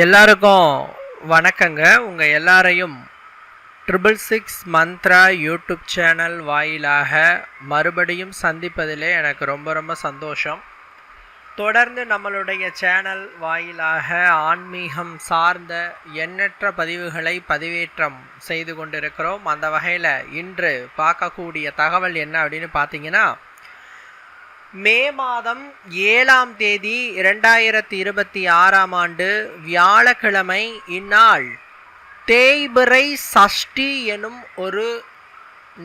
எல்லாருக்கும் வணக்கங்க. உங்கள் எல்லாரையும் 666 மந்த்ரா யூடியூப் சேனல் வாயிலாக மறுபடியும் சந்திப்பதிலே எனக்கு ரொம்ப சந்தோஷம். தொடர்ந்து நம்மளுடைய சேனல் வாயிலாக ஆன்மீகம் சார்ந்த எண்ணற்ற பதிவுகளை பதிவேற்றம் செய்து கொண்டிருக்கிறோம். அந்த வகையில் இன்று பார்க்கக்கூடிய தகவல் என்ன அப்படின்னு பார்த்தீங்கன்னா, மே மாதம் 7ஆம் தேதி 2026ஆம் ஆண்டு வியாழக்கிழமை இந்நாள் தேய்பிறை சஷ்டி எனும் ஒரு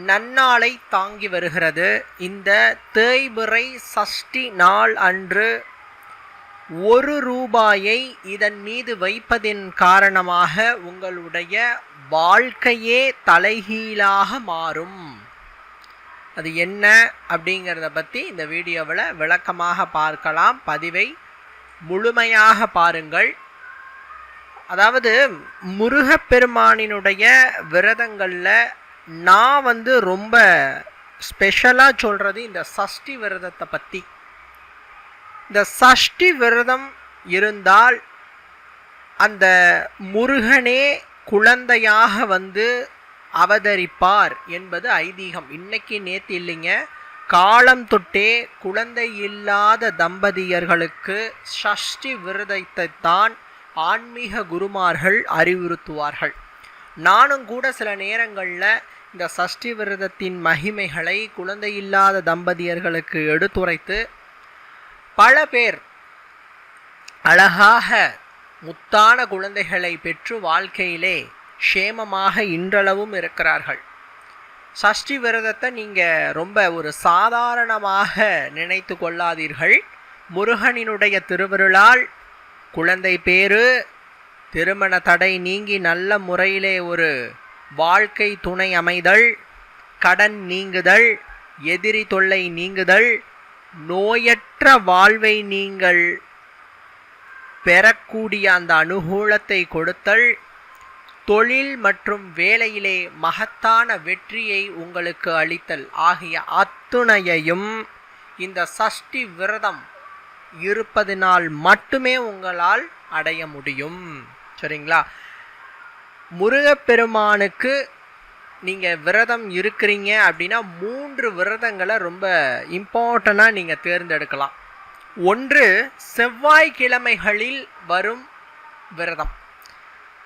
நன்னாளை தாங்கி வருகிறது. இந்த தேய்பிறை சஷ்டி நாள் அன்று ₹1 இதன் மீது வைப்பதின் காரணமாக உங்களுடைய வாழ்க்கையே தலைகீழாக மாறும். அது என்ன அப்படிங்கிறத பற்றி இந்த வீடியோவில் விளக்கமாக பார்க்கலாம். பதிவை முழுமையாக பாருங்கள். அதாவது முருகப்பெருமானினுடைய விரதங்களில் நான் ரொம்ப ஸ்பெஷலாக சொல்கிறது இந்த சஷ்டி விரதத்தை பற்றி. இந்த சஷ்டி விரதம் இருந்தால் அந்த முருகனே குழந்தையாக அவதரிப்பார் என்பது ஐதீகம். இன்னைக்கு நேற்று இல்லைங்க, காலம் தொட்டே குழந்தை இல்லாத தம்பதியர்களுக்கு சஷ்டி விரதத்தை தான் ஆன்மீக குருமார்கள் அறிவுறுத்துவார்கள். நானும் கூட சில நேரங்களில் இந்த சஷ்டி விரதத்தின் மகிமைகளை குழந்தை இல்லாத தம்பதியர்களுக்கு எடுத்துரைத்து பல பேர் அழகாக முத்தான குழந்தைகளை பெற்று வாழ்க்கையிலே க்ஷேமமாக இன்றளவும் இருக்கிறார்கள். சஷ்டி விரதத்தை நீங்கள் ரொம்ப ஒரு சாதாரணமாக நினைத்து கொள்ளாதீர்கள். முருகனினுடைய திருவருளால் குழந்தை பேரு, திருமண தடை நீங்கி நல்ல முறையிலே ஒரு வாழ்க்கை துணை அமைதல், கடன் நீங்குதல், எதிரி தொல்லை நீங்குதல், நோயற்ற வாழ்வை நீங்கள் பெறக்கூடிய அந்த அனுகூலத்தை கொடுத்தல், தொழில் மற்றும் வேலையிலே மகத்தான வெற்றியை உங்களுக்கு அளித்தல் ஆகிய அத்துணையையும் இந்த சஷ்டி விரதம் இருப்பதினால் மட்டுமே உங்களால் அடைய முடியும். சரிங்களா? முருகப்பெருமானுக்கு நீங்கள் விரதம் இருக்கிறீங்க அப்படின்னா 3 விரதங்களை ரொம்ப இம்பார்ட்டண்ட்டாக நீங்கள் தேர்ந்தெடுக்கலாம். ஒன்று, செவ்வாய்க்கிழமைகளில் வரும் விரதம்.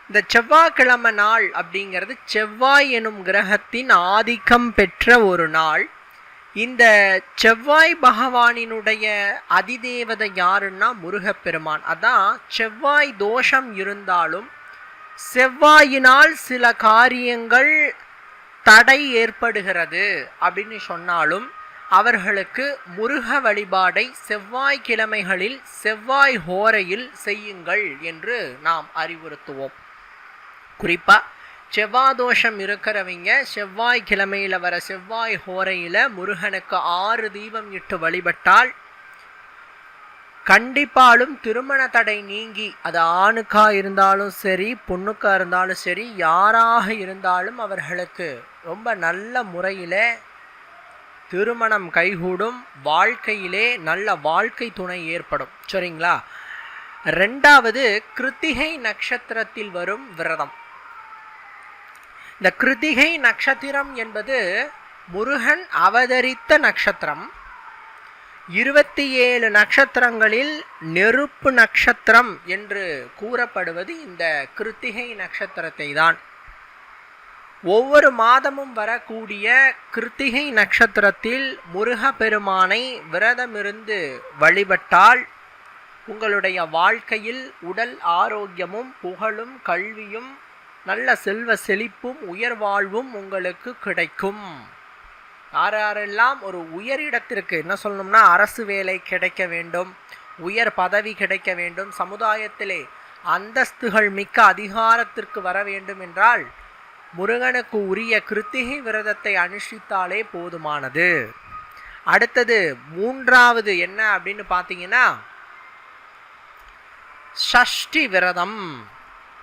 இந்த செவ்வாய்க்கிழமை நாள் அப்படிங்கிறது செவ்வாய் எனும் கிரகத்தின் ஆதிக்கம் பெற்ற ஒரு நாள். இந்த செவ்வாய் பகவானினுடைய அதிதேவதை யாருன்னா முருகப்பெருமான். அதான் செவ்வாய் தோஷம் இருந்தாலும் செவ்வாயினால் சில காரியங்கள் தடை ஏற்படுகிறது அப்படின்னு சொன்னாலும் அவர்களுக்கு முருக வழிபாடை செவ்வாய்க்கிழமைகளில் செவ்வாய் ஹோரையில் செய்யுங்கள் என்று நாம் அறிவுறுத்துவோம். குறிப்பாக செவ்வாதோஷம் இருக்கிறவங்க செவ்வாய்க்கிழமையில் வர செவ்வாய் ஹோரையில் முருகனுக்கு 6 தீபம் இட்டு வழிபட்டால் கண்டிப்பாலும் திருமண தடை நீங்கி, அது ஆணுக்கா இருந்தாலும் சரி பொண்ணுக்கா இருந்தாலும் சரி யாராக இருந்தாலும் அவர்களுக்கு ரொம்ப நல்ல முறையில் திருமணம் கைகூடும், வாழ்க்கையிலே நல்ல வாழ்க்கை துணை ஏற்படும். சரிங்களா? 2வது, கிருத்திகை நட்சத்திரத்தில் வரும் விரதம். இந்த கிருத்திகை நட்சத்திரம் என்பது முருகன் அவதரித்த நட்சத்திரம். 27 நட்சத்திரங்களில் நெருப்பு நட்சத்திரம் என்று கூறப்படுவது இந்த கிருத்திகை நட்சத்திரத்தை தான். ஒவ்வொரு மாதமும் வரக்கூடிய கிருத்திகை நட்சத்திரத்தில் முருகப்பெருமானை விரதமிருந்து வழிபட்டால் உங்களுடைய வாழ்க்கையில் உடல் ஆரோக்கியமும் புகழும் கல்வியும் நல்ல செல்வ செழிப்பும் உயர்வாழ்வும் உங்களுக்கு கிடைக்கும். யாரெல்லாம் ஒரு உயரிடத்திற்கு என்ன சொல்லணும்னா அரசு வேலை கிடைக்க வேண்டும், உயர் பதவி கிடைக்க வேண்டும், சமுதாயத்திலே அந்தஸ்துகள் மிக்க அதிகாரத்திற்கு வர வேண்டும் என்றால் முருகனுக்கு உரிய கிருத்திகை விரதத்தை அனுஷ்டித்தாலே போதுமானது. அடுத்தது 3வது என்ன அப்படின்னு பார்த்தீங்கன்னா சஷ்டி விரதம்.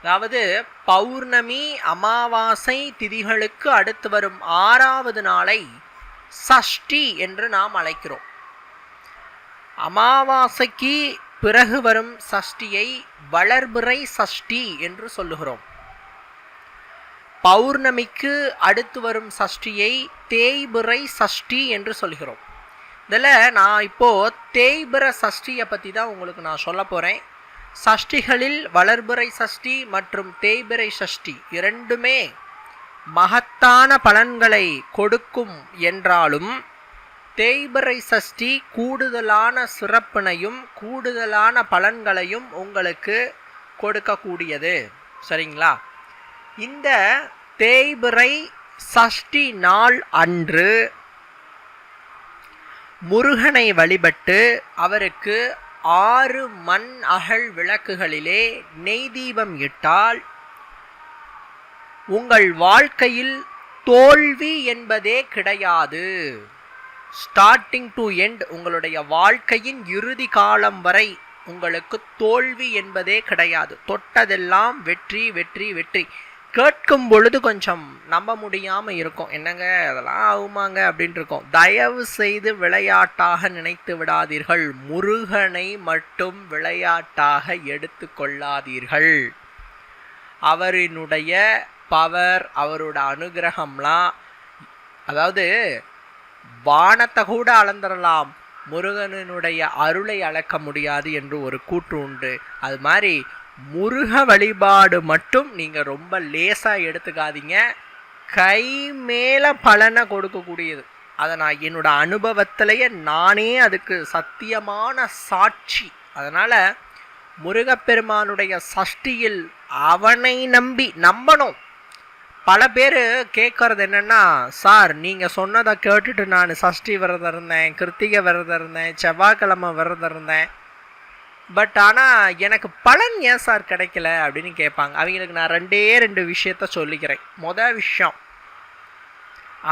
அதாவது பௌர்ணமி அமாவாசை திதிகளுக்கு அடுத்து வரும் 6வது நாளை சஷ்டி என்று நாம் அழைக்கிறோம். அமாவாசைக்கு பிறகு வரும் சஷ்டியை வளர்பிறை சஷ்டி என்று சொல்லுகிறோம். பௌர்ணமிக்கு அடுத்து வரும் சஷ்டியை தேய்பிறை சஷ்டி என்று சொல்கிறோம். இதில் நான் இப்போது தேய்பிறை சஷ்டியை பற்றி தான் உங்களுக்கு நான் சொல்ல போகிறேன். சஷ்டிகளில் வளர்பிறை சஷ்டி மற்றும் தேய்பிறை சஷ்டி இரண்டுமே மகத்தான பலன்களை கொடுக்கும் என்றாலும் தேய்பிறை சஷ்டி கூடுதலான சிறப்பினையும் கூடுதலான பலன்களையும் உங்களுக்கு கொடுக்கக்கூடியது. சரிங்களா? இந்த தேய்பிறை சஷ்டி நாள் அன்று முருகனை வழிபட்டு அவருக்கு 6 மண் அகல் விளக்குகளிலே நெய் தீபம் இட்டால் உங்கள் வாழ்க்கையில் தோல்வி என்பதே கிடையாது. ஸ்டார்டிங் டு எண்ட், உங்களுடைய வாழ்க்கையின் இறுதி காலம் வரை உங்களுக்கு தோல்வி என்பதே கிடையாது. தொட்டதெல்லாம் வெற்றி வெற்றி வெற்றி. கேட்கும் பொழுது கொஞ்சம் நம்ப முடியாமல் இருக்கும். என்னங்க அதெல்லாம் ஆகுமாங்க அப்படின்ட்டு இருக்கோம். தயவு செய்து விளையாட்டாக நினைத்து விடாதீர்கள். முருகனை மட்டும் விளையாட்டாக எடுத்து கொள்ளாதீர்கள். அவரினுடைய பவர், அவரோட அனுகிரகம்லாம், அதாவது வானத்தை கூட அளந்துடலாம், முருகனுடைய அருளை அளக்க முடியாது என்று ஒரு கூற்று உண்டு. அது மாதிரி முருக வழிபாடு மட்டும் நீங்கள் ரொம்ப லேசாக எடுத்துக்காதீங்க. கை மேலே பலனை கொடுக்கக்கூடியது. அதை நான் என்னோட அனுபவத்திலேயே நானே அதுக்கு சத்தியமான சாட்சி. அதனால் முருகப்பெருமானுடைய சஷ்டியில் அவனை நம்பணும். பல பேர் கேட்கறது என்னென்னா, சார் நீங்கள் சொன்னதை கேட்டுட்டு நான் சஷ்டி விரதம் இருந்தேன், கிருத்திகை விரதம் இருந்தேன், செவ்வாய்க்கிழமை விரதம் இருந்தேன், பட் ஆனால் எனக்கு பலன் ஏன் சார் கிடைக்கல அப்படின்னு கேட்பாங்க. அவங்களுக்கு நான் 2 விஷயத்த சொல்லிக்கிறேன். மொதல் விஷயம்,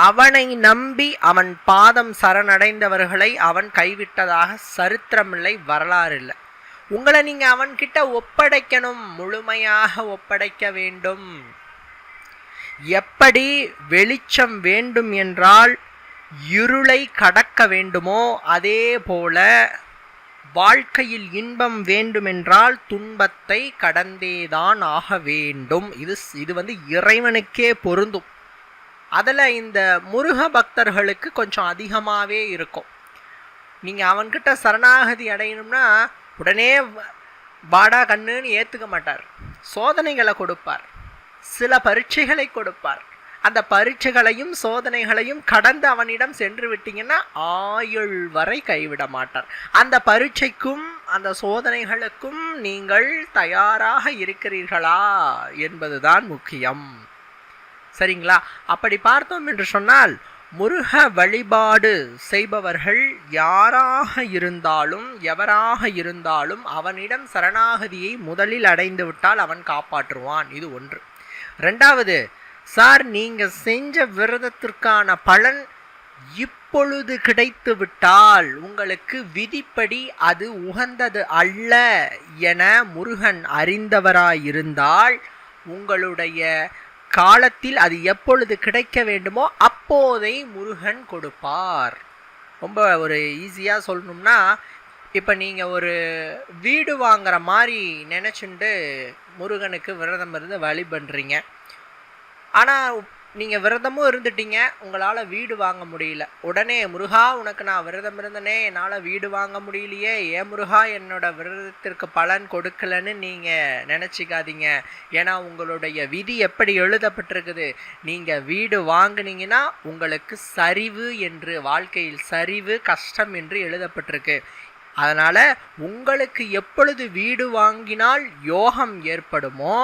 அவனை நம்பி அவன் பாதம் சரணடைந்தவர்களை அவன் கைவிட்டதாக சரித்திரமில்லை, வரலாறு இல்லை. உங்களை நீங்கள் அவன்கிட்ட ஒப்படைக்கணும், முழுமையாக ஒப்படைக்க வேண்டும். எப்படி வெளிச்சம் வேண்டும் என்றால் இருளை கடக்க வேண்டுமோ, அதே போல வாழ்க்கையில் இன்பம் வேண்டுமென்றால் துன்பத்தை கடந்தேதான் ஆக வேண்டும். இது இறைவனுக்கே பொருந்தும். அதில் இந்த முருக பக்தர்களுக்கு கொஞ்சம் அதிகமாகவே இருக்கும். நீங்கள் அவன்கிட்ட சரணாகதி அடையணும்னா உடனே பாடா கண்ணுன்னு ஏற்றுக்க மாட்டார். சோதனைகளை கொடுப்பார், சில பரீட்சைகளை கொடுப்பார். அந்த பரீட்சைகளையும் சோதனைகளையும் கடந்து அவனிடம் சென்று விட்டீங்கன்னா ஆயுள் வரை கைவிட மாட்டார். அந்த பரீட்சைக்கும் அந்த சோதனைகளுக்கும் நீங்கள் தயாராக இருக்கிறீர்களா என்பதுதான் முக்கியம். சரிங்களா? அப்படி பார்த்தோம் என்று சொன்னால் முருக வழிபாடு செய்பவர்கள் யாராக இருந்தாலும் எவராக இருந்தாலும் அவனிடம் சரணாகதியை முதலில் அடைந்து விட்டால் அவன் காப்பாற்றுவான். இது ஒன்று. 2வது, சார் நீங்கள் செஞ்ச விரதத்திற்கான பலன் இப்பொழுது கிடைத்து விட்டால் உங்களுக்கு விதிப்படி அது உகந்தது அல்ல என முருகன் அறிந்தவராயிருந்தால் உங்களுடைய காலத்தில் அது எப்பொழுது கிடைக்க வேண்டுமோ அப்போதை முருகன் கொடுப்பார். ரொம்ப ஒரு ஈஸியாக சொல்லணும்னா, இப்போ நீங்கள் ஒரு வீடு வாங்குற மாதிரி நினச்சிண்டு முருகனுக்கு விரதம் இருந்து வழி பண்ணுறீங்க. ஆனால் நீங்கள் விரதமும் இருந்துட்டீங்க, உங்களால் வீடு வாங்க முடியல. உடனே முருகா உனக்கு நான் விரதம் இருந்தனே, என்னால் வீடு வாங்க முடியலையே, ஏன் முருகா என்னோட விரதத்திற்கு பலன் கொடுக்கலன்னு நீங்கள் நினச்சிக்காதீங்க. ஏன்னா உங்களுடைய விதி எப்படி எழுதப்பட்டிருக்குது, நீங்கள் வீடு வாங்கினீங்கன்னா உங்களுக்கு சரிவு என்று, வாழ்க்கையில் சரிவு கஷ்டம் என்று எழுதப்பட்டிருக்கு. அதனால் உங்களுக்கு எப்பொழுது வீடு வாங்கினால் யோகம் ஏற்படுமோ,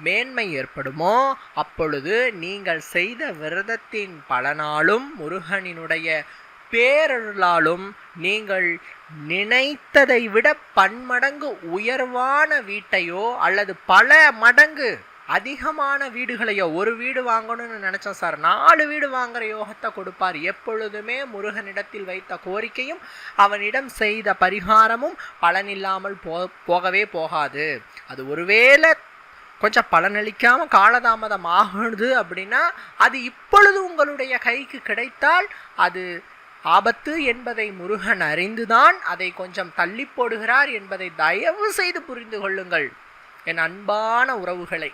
மேன்மை ஏற்படுமோ, அப்பொழுது நீங்கள் செய்த விரதத்தின் பலனாலும் முருகனினுடைய பேரருளாலும் நீங்கள் நினைத்ததை விட பன்மடங்கு உயர்வான வீட்டையோ அல்லது பல மடங்கு அதிகமான வீடுகளையோ, ஒரு வீடு வாங்கணும்னு நினைச்சோம் சார் 4 வீடு வாங்குற யோகத்தை கொடுப்பார். எப்பொழுதுமே முருகனிடத்தில் வைத்த கோரிக்கையும் அவனிடம் செய்த பரிகாரமும் பலனில்லாமல் போகவே போகாது. அது ஒருவேளை கொஞ்சம் பலனளிக்காமல் காலதாமதம் ஆகுது அப்படின்னா அது இப்பொழுது உங்களுடைய கைக்கு கிடைத்தால் அது ஆபத்து என்பதை முருகன் அறிந்துதான் அதை கொஞ்சம் தள்ளி போடுகிறார் என்பதை தயவு செய்து புரிந்து கொள்ளுங்கள் என் அன்பான உறவுகளை.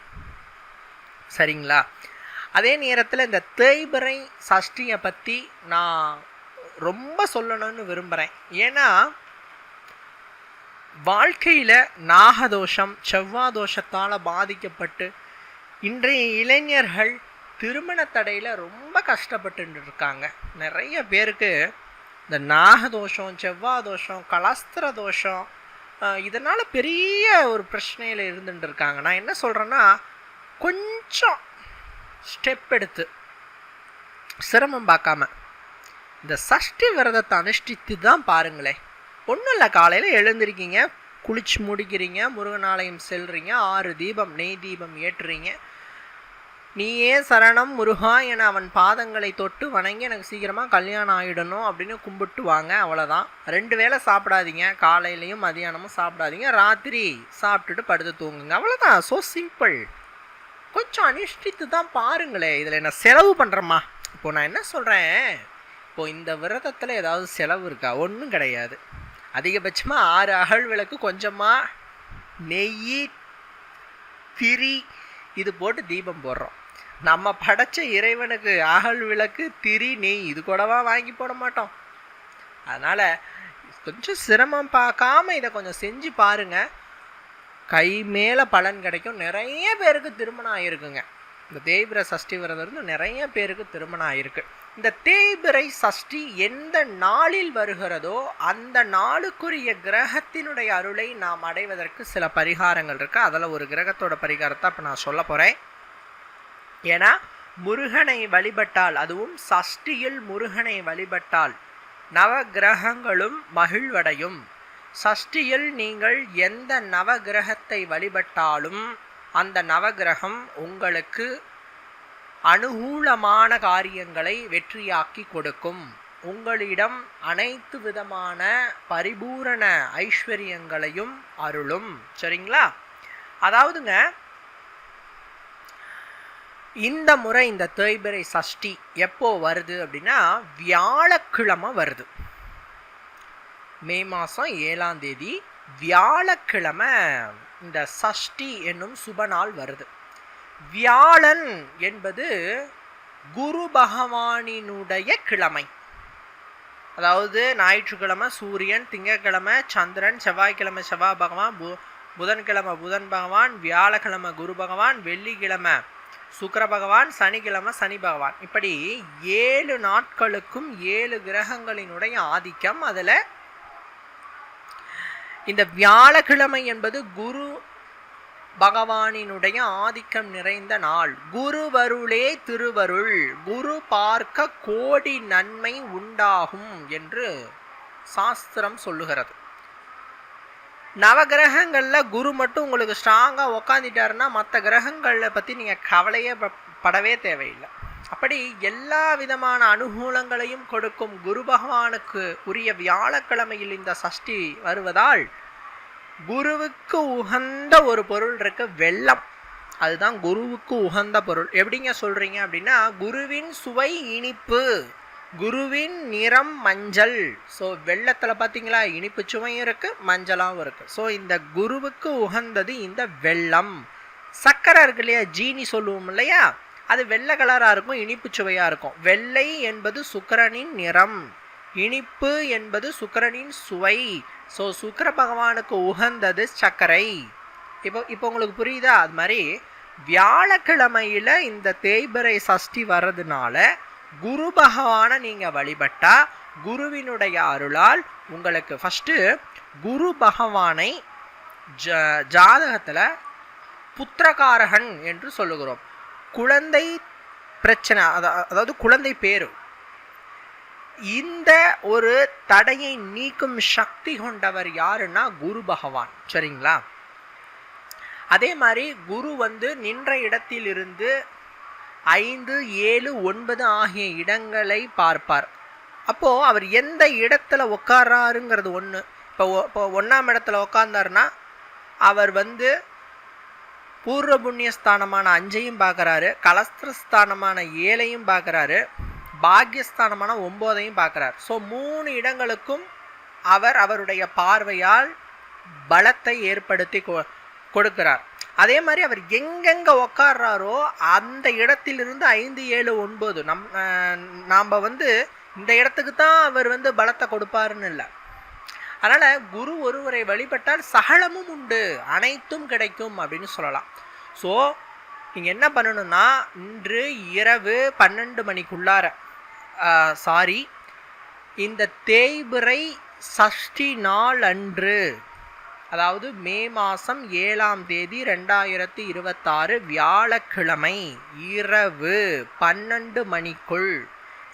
சரிங்களா? அதே நேரத்தில் இந்த தேய்பிறை சஷ்டியை பற்றி நான் ரொம்ப சொல்லணும்னு விரும்புகிறேன். ஏன்னா வாழ்க்கையில் நாகதோஷம் செவ்வாய் தோஷத்தால் பாதிக்கப்பட்டு இன்றைய இளைஞர்கள் திருமண தடையில் ரொம்ப கஷ்டப்பட்டு இருக்காங்க. நிறைய பேருக்கு இந்த நாகதோஷம் செவ்வாய் தோஷம் கலஸ்திர தோஷம் இதனால் பெரிய ஒரு பிரச்சனையில் இருந்துட்டு இருக்காங்க. நான் என்ன சொல்கிறேன்னா, கொஞ்சம் ஸ்டெப் எடுத்து சிரமம் பார்க்காம இந்த சஷ்டி விரதத்தை அனுஷ்டித்து தான் பாருங்களேன். ஒன்றும் இல்லை, காலையில் எழுந்திருக்கீங்க, குளிச்சு முடிக்கிறீங்க, முருகன் ஆலயம் செல்றீங்க, 6 தீபம் நெய் தீபம் ஏற்றுறீங்க, நீயே சரணம் முருகா என அவன் பாதங்களை தொட்டு வணங்கி எனக்கு சீக்கிரமாக கல்யாணம் ஆகிடணும் அப்படின்னு கும்பிட்டு வாங்க. அவ்வளோதான். 2 வேளை சாப்பிடாதீங்க, காலையிலையும் மதியானமும் சாப்பிடாதீங்க, ராத்திரி சாப்பிட்டுட்டு படுத்து தூங்குங்க. அவ்வளோதான். So simple. கொஞ்சம் அனுஷ்டித்து தான் பாருங்களேன். இதில் என்ன செலவு பண்ணுறேம்மா? இப்போது நான் என்ன சொல்கிறேன், இப்போது இந்த விரதத்தில் ஏதாவது செலவு இருக்கா? ஒன்றும் கிடையாது. அதிகபட்சமாக 6 அகல் விளக்கு, கொஞ்சமாக நெய் திரி இது போட்டு தீபம் போடுறோம். நம்ம படைச்ச இறைவனுக்கு அகல் விளக்கு திரி நெய் இது கூடவா வாங்கி போட மாட்டோம்? அதனால் கொஞ்சம் சிரமம் பார்க்காம இதை கொஞ்சம் செஞ்சு பாருங்கள், கை மேலே பலன் கிடைக்கும். நிறைய பேருக்கு திருமணம் ஆகிருக்குங்க. இந்த தேய்பிறை சஷ்டி விரதம் இருந்து நிறைய பேருக்கு திருமணம் ஆகிருக்கு. இந்த தேய்பிறை சஷ்டி எந்த நாளில் வருகிறதோ அந்த நாளுக்குரிய கிரகத்தினுடைய அருளை நாம் அடைவதற்கு சில பரிகாரங்கள் இருக்குது. அதில் ஒரு கிரகத்தோட பரிகாரத்தை இப்போ நான் சொல்ல போகிறேன். ஏன்னா முருகனை வழிபட்டால், அதுவும் சஷ்டியில் முருகனை வழிபட்டால் நவ கிரகங்களும் மகிழ்வடையும். சஷ்டியில் நீங்கள் எந்த நவகிரகத்தை வழிபட்டாலும் அந்த நவகிரகம் உங்களுக்கு அனுகூலமான காரியங்களை வெற்றியாக்கி கொடுக்கும். உங்களிடம் அனைத்து விதமான பரிபூரண ஐஸ்வர்யங்களையும் அருளும். சரிங்களா? அதாவதுங்க, இந்த முறை இந்த தேய்பிறை சஷ்டி எப்போ வருது அப்படின்னா வியாழக்கிழமை வருது. மே மாதம் 7ஆம் தேதி வியாழக்கிழமை இந்த சஷ்டி என்னும் சுப நாள் வருது. வியாழன் என்பது குரு பகவானினுடைய கிழமை. அதாவது ஞாயிற்றுக்கிழமை சூரியன், திங்கட்கிழமை சந்திரன், செவ்வாய்க்கிழமை செவ்வாய் பகவான், புதன்கிழமை புதன் பகவான், வியாழக்கிழமை குரு பகவான், வெள்ளிக்கிழமை சுக்கிர பகவான், சனிக்கிழமை சனி பகவான். இப்படி 7 நாட்களுக்கும் 7 கிரகங்களினுடைய ஆதிக்கம். அதில் இந்த வியாழக்கிழமை என்பது குரு பகவானினுடைய ஆதிக்கம் நிறைந்த நாள். குருவருளே திருவருள், குரு பார்க்க கோடி நன்மை உண்டாகும் என்று சாஸ்திரம் சொல்லுகிறது. நவகிரகங்களில் குரு மட்டும் உங்களுக்கு ஸ்ட்ராங்காக உக்காந்துட்டாருன்னா மற்ற கிரகங்களை பற்றி நீங்கள் கவலையே படவே தேவையில்லை. அப்படி எல்லா விதமான அனுகூலங்களையும் கொடுக்கும் குரு பகவானுக்கு உரிய வியாழக்கிழமையில் இந்த சஷ்டி வருவதால் குருவுக்கு உகந்த ஒரு பொருள் இருக்கு, வெல்லம். அதுதான் குருவுக்கு உகந்த பொருள். எப்படிங்க சொல்றீங்க அப்படின்னா, குருவின் சுவை இனிப்பு, குருவின் நிறம் மஞ்சள். ஸோ வெள்ளத்தில் பார்த்தீங்களா, இனிப்பு சுவையும் இருக்கு மஞ்சளாகவும் இருக்கு. ஸோ இந்த குருவுக்கு உகந்தது இந்த வெல்லம். சர்க்கரை இருக்கு இல்லையா, ஜீனி சொல்லுவோம் இல்லையா, அது வெள்ளை கலராக இருக்கும், இனிப்பு சுவையாக இருக்கும். வெள்ளை என்பது சுக்கிரனின் நிறம், இனிப்பு என்பது சுக்கிரனின் சுவை. ஸோ சுக்கிர பகவானுக்கு உகந்தது சர்க்கரை. இப்போ உங்களுக்கு புரியுதா? அது மாதிரி வியாழக்கிழமையில் இந்த தேய்பிறை சஷ்டி வர்றதுனால குரு பகவானை நீங்கள் வழிபட்டா குருவினுடைய அருளால் உங்களுக்கு ஃபஸ்ட்டு குரு பகவானை ஜாதகத்தில் புத்திரகாரகன் என்று சொல்லுகிறோம். குழந்தை பிரச்சனை, அதாவது குழந்தை பேரு, இந்த ஒரு தடையை நீக்கும் சக்தி கொண்டவர் யாருன்னா குரு பகவான். சரிங்களா? அதே மாதிரி குரு நின்ற இடத்திலிருந்து 5, 7, 9 ஆகிய இடங்களை பார்ப்பார். அப்போது அவர் எந்த இடத்துல உட்கார்றாருங்கிறது ஒன்று. இப்போ 1ஆம் இடத்துல உட்கார்ந்தாருன்னா அவர் பூர்வ புண்ணியஸ்தானமான 5ஐயும் பார்க்குறாரு, கலஸ்திரஸ்தானமான 7ஐயும் பார்க்குறாரு, பாக்யஸ்தானமான 9ஐயும் பார்க்குறார். ஸோ 3 இடங்களுக்கும் அவருடைய பார்வையால் பலத்தை ஏற்படுத்தி கொடுக்கிறார். அதே மாதிரி அவர் எங்கெங்கே உக்காடுறாரோ அந்த இடத்திலிருந்து 5, 7, 9 நாம் இந்த இடத்துக்கு தான் அவர் பலத்தை கொடுப்பாருன்னு இல்லை. அதனால் குரு ஒருவரை வழிபட்டால் சகலமும் உண்டு, அனைத்தும் கிடைக்கும் அப்படின்னு சொல்லலாம். ஸோ நீங்கள் என்ன பண்ணணும்னா, இன்று இரவு 12 மணிக்குள்ளார இந்த தேய்பிறை சஷ்டி நாள் அன்று, அதாவது மே மாதம் 7ஆம் தேதி 2026 வியாழக்கிழமை இரவு 12 மணிக்குள்,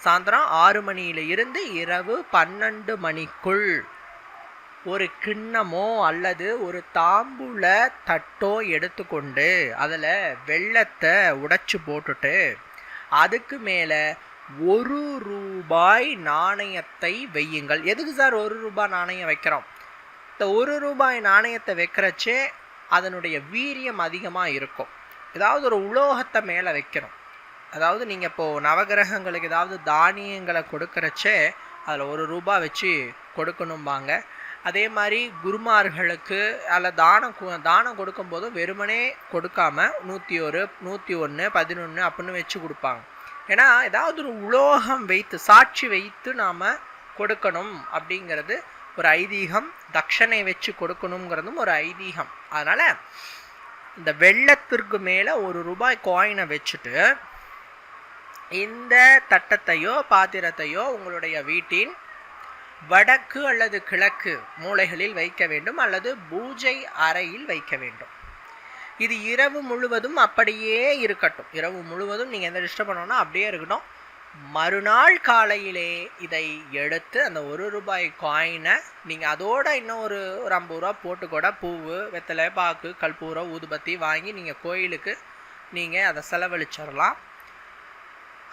சாயந்தரம் 6 மணியில இருந்து இரவு 12 மணிக்குள் ஒரு கிண்ணமோ அல்லது ஒரு தாம்பூல தட்டோ எடுத்துக்கொண்டு அதில் வெல்லத்தை உடைச்சு போட்டுட்டு அதுக்கு மேலே 1 ரூபாய் நாணயத்தை வையுங்கள். எதுக்கு சார் 1 ரூபாய் நாணயம் வைக்கிறோம்? இந்த 1 ரூபாய் நாணயத்தை வைக்கிறச்சே அதனுடைய வீரியம் அதிகமாக இருக்கும். ஏதாவது ஒரு உலோகத்தை மேலே வைக்கணும். அதாவது நீங்கள் இப்போது நவகிரகங்களுக்கு ஏதாவது தானியங்களை கொடுக்குறச்சே அதில் 1 ரூபாய் வச்சு கொடுக்கணும்பாங்க. அதே மாதிரி குருமார்களுக்கு அதில் தானம் கொடுக்கும்போதும் வெறுமனே கொடுக்காம 101, 101, 11 அப்படின்னு வச்சு கொடுப்பாங்க. ஏன்னா ஏதாவது ஒரு உலோகம் வைத்து சாட்சி வைத்து நாம் கொடுக்கணும் அப்படிங்கிறது ஒரு ஐதீகம். தட்சணை வச்சு கொடுக்கணுங்கிறதும் ஒரு ஐதீகம். அதனால் இந்த வெள்ளத்திற்கு மேலே 1 ரூபாய் காயினை வச்சுட்டு இந்த தட்டத்தையோ பாத்திரத்தையோ உங்களுடைய வீட்டின் வடக்கு அல்லது கிழக்கு மூலைகளில் வைக்க வேண்டும், அல்லது பூஜை அறையில் வைக்க வேண்டும். இது இரவு முழுவதும் அப்படியே இருக்கட்டும். இரவு முழுவதும் நீங்கள் எந்த டிஸ்டர்ப் பண்ணோன்னா அப்படியே இருக்கட்டும். மறுநாள் காலையிலே இதை எடுத்து அந்த 1 ரூபாய் காயினை நீங்கள் அதோட இன்னும் ஒரு 50 ரூபா போட்டு கூட பூவு, வெத்தலை, பாக்கு, கற்பூரம், ஊதுபத்தி வாங்கி நீங்கள் கோயிலுக்கு நீங்கள் அதை செலவழிச்சிடலாம்.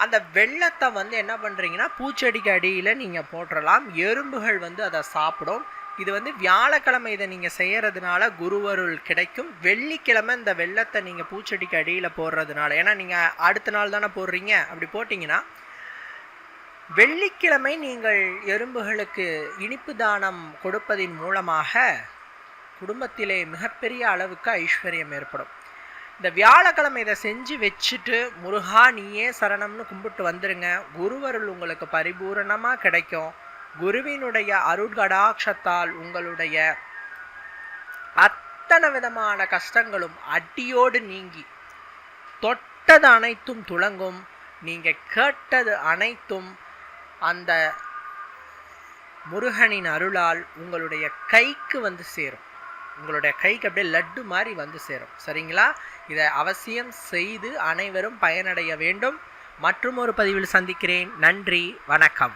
அந்த வெள்ளத்தை என்ன பண்ணுறீங்கன்னா பூச்செடிக்கு அடியில் நீங்கள் போட்டுடலாம். எறும்புகள் அதை சாப்பிடும். இது வியாழக்கிழமை இதை நீங்கள் செய்கிறதுனால குருவருள் கிடைக்கும். வெள்ளிக்கிழமை இந்த வெள்ளத்தை நீங்கள் பூச்செடிக்கு அடியில் போடுறதுனால, ஏன்னா நீங்கள் அடுத்த நாள் தானே போடுறீங்க, அப்படி போட்டிங்கன்னா வெள்ளிக்கிழமை நீங்கள் எறும்புகளுக்கு இனிப்பு தானம் கொடுப்பதின் மூலமாக குடும்பத்திலே மிகப்பெரிய அளவுக்கு ஐஸ்வர்யம் ஏற்படும். இந்த வியாழக்கிழமை இதை செஞ்சு வச்சுட்டு முருகா நீயே சரணம்னு கும்பிட்டு வந்துருங்க. குருவருள் உங்களுக்கு பரிபூரணமாக கிடைக்கும். குருவினுடைய அருட்கடாட்சத்தால் உங்களுடைய அத்தனை விதமான கஷ்டங்களும் அடியோடு நீங்கி தொட்டது அனைத்தும் துளங்கும். நீங்கள் கேட்டது அனைத்தும் அந்த முருகனின் அருளால் உங்களுடைய கைக்கு சேரும். உங்களுடைய கைக்கு அப்படியே லட்டு மாதிரி சேரும். சரிங்களா? இதை அவசியம் செய்து அனைவரும் பயனடைய வேண்டும். மற்றும் ஒரு பதிவில் சந்திக்கிறேன். நன்றி, வணக்கம்.